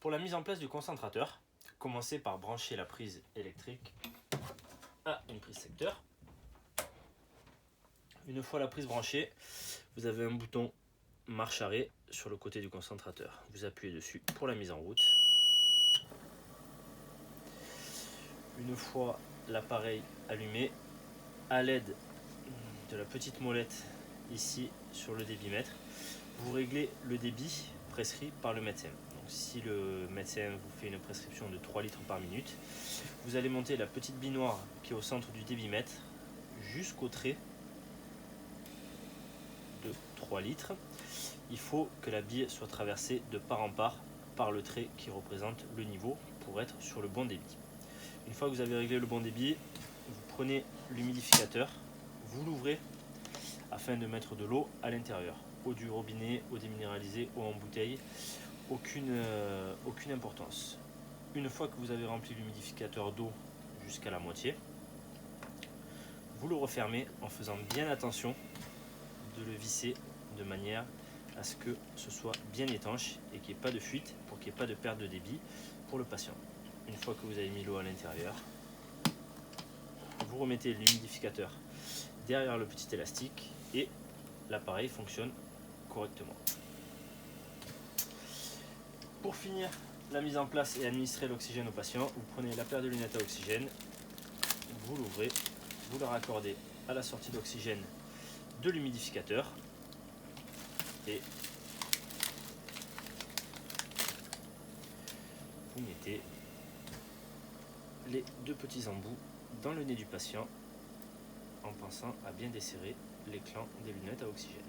Pour la mise en place du concentrateur, commencez par brancher la prise électrique à une prise secteur. Une fois la prise branchée, vous avez un bouton marche arrêt sur le côté du concentrateur. Vous appuyez dessus pour la mise en route. Une fois l'appareil allumé, à l'aide de la petite molette ici sur le débitmètre, vous réglez le débit prescrit par le médecin. Donc, si le médecin vous fait une prescription de 3 litres par minute, vous allez monter la petite bille noire qui est au centre du débitmètre jusqu'au trait de 3 litres. Il faut que la bille soit traversée de part en part par le trait qui représente le niveau pour être sur le bon débit. Une fois que vous avez réglé le bon débit, vous prenez l'humidificateur, vous l'ouvrez afin de mettre de l'eau à l'intérieur. Eau du robinet, eau déminéralisée, eau en bouteille, aucune importance. Une fois que vous avez rempli l'humidificateur d'eau jusqu'à la moitié, vous le refermez en faisant bien attention de le visser de manière à ce que ce soit bien étanche et qu'il n'y ait pas de fuite pour qu'il n'y ait pas de perte de débit pour le patient. Une fois que vous avez mis l'eau à l'intérieur, vous remettez l'humidificateur derrière le petit élastique et l'appareil fonctionne correctement. Pour finir la mise en place et administrer l'oxygène au patient, vous prenez la paire de lunettes à oxygène, vous l'ouvrez, vous le raccordez à la sortie d'oxygène de l'humidificateur et vous mettez les deux petits embouts dans le nez du patient en pensant à bien desserrer l'écran des lunettes à oxygène.